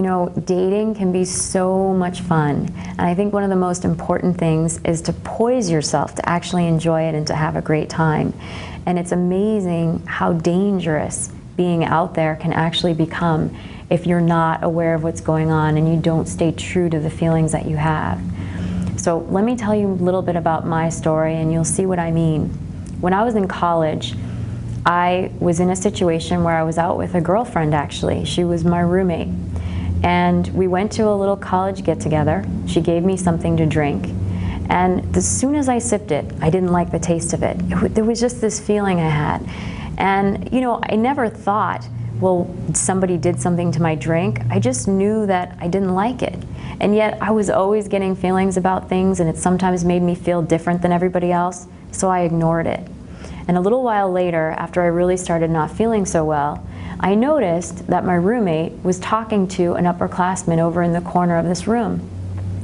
know, dating can be so much fun. And I think one of the most important things is to poise yourself to actually enjoy it and to have a great time. And it's amazing how dangerous being out there can actually become if you're not aware of what's going on and you don't stay true to the feelings that you have. So let me tell you a little bit about my story and you'll see what I mean. When I was in college, I was in a situation where I was out with a girlfriend actually. She was my roommate. And we went to a little college get-together. She gave me something to drink. And as soon as I sipped it, I didn't like the taste of it. There was just this feeling I had. And you know, I never thought, well, somebody did something to my drink. I just knew that I didn't like it. And yet I was always getting feelings about things, and it sometimes made me feel different than everybody else, so I ignored it. And a little while later, after I really started not feeling so well, I noticed that my roommate was talking to an upperclassman over in the corner of this room.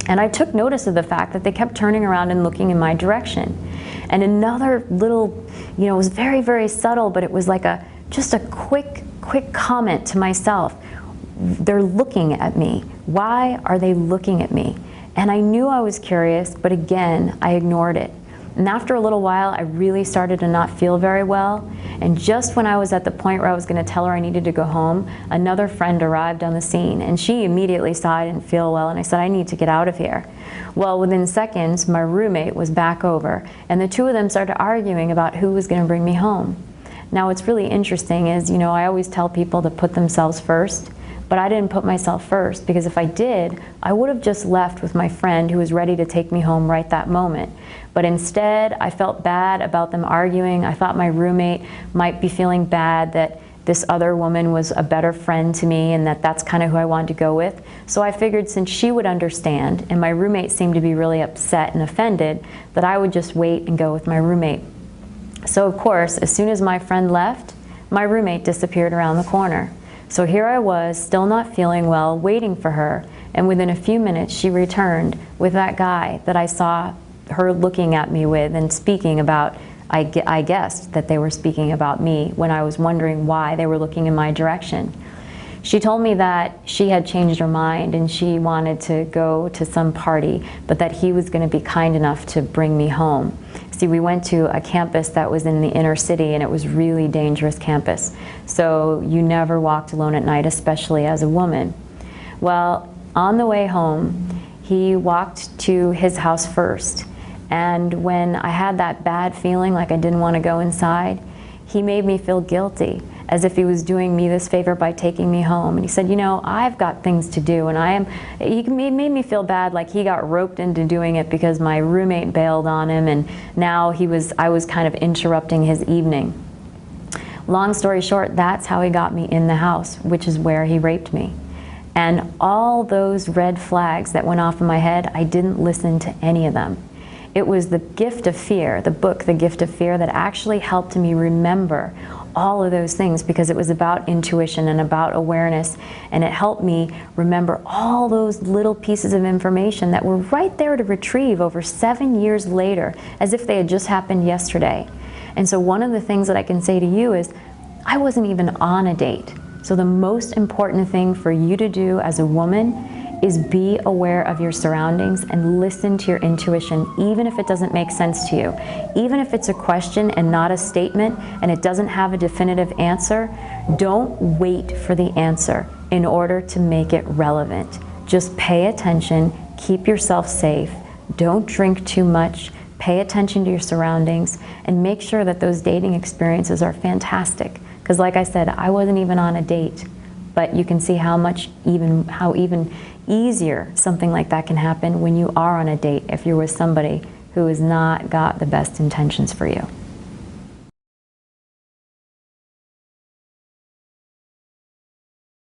And I took notice of the fact that they kept turning around and looking in my direction. And another little, you know, it was very, very subtle, but it was like just a quick comment to myself. They're looking at me. Why are they looking at me? And I knew I was curious, but again, I ignored it. And after a little while, I really started to not feel very well. And just when I was at the point where I was going to tell her I needed to go home, another friend arrived on the scene. And she immediately saw I didn't feel well, and I said, I need to get out of here. Well, within seconds, my roommate was back over, and the two of them started arguing about who was going to bring me home. Now, what's really interesting is, you know, I always tell people to put themselves first. But I didn't put myself first, because if I did, I would have just left with my friend who was ready to take me home right that moment. But instead, I felt bad about them arguing. I thought my roommate might be feeling bad that this other woman was a better friend to me and that that's kind of who I wanted to go with. So I figured since she would understand, and my roommate seemed to be really upset and offended, that I would just wait and go with my roommate. So of course, as soon as my friend left, my roommate disappeared around the corner. So here I was, still not feeling well, waiting for her, and within a few minutes she returned with that guy that I saw her looking at me with and speaking about. I guessed that they were speaking about me when I was wondering why they were looking in my direction. She told me that she had changed her mind and she wanted to go to some party, but that he was going to be kind enough to bring me home. See, we went to a campus that was in the inner city, and it was really dangerous campus. So you never walked alone at night, especially as a woman. Well, on the way home, he walked to his house first. And when I had that bad feeling like I didn't want to go inside, he made me feel guilty, as if he was doing me this favor by taking me home. And he said, you know, I've got things to do, and he made me feel bad, like he got roped into doing it because my roommate bailed on him, and now I was kind of interrupting his evening. Long story short, that's how he got me in the house, which is where he raped me. And all those red flags that went off in my head, I didn't listen to any of them. It was the gift of fear, the book, The Gift of Fear, that actually helped me remember all of those things, because it was about intuition and about awareness, and it helped me remember all those little pieces of information that were right there to retrieve over 7 years later, as if they had just happened yesterday. And so one of the things that I can say to you is, I wasn't even on a date. So the most important thing for you to do as a woman is be aware of your surroundings and listen to your intuition, even if it doesn't make sense to you. Even if it's a question and not a statement, and it doesn't have a definitive answer, don't wait for the answer in order to make it relevant. Just pay attention, keep yourself safe, don't drink too much, pay attention to your surroundings, and make sure that those dating experiences are fantastic. Because like I said, I wasn't even on a date, but you can see how even easier something like that can happen when you are on a date if you're with somebody who has not got the best intentions for you.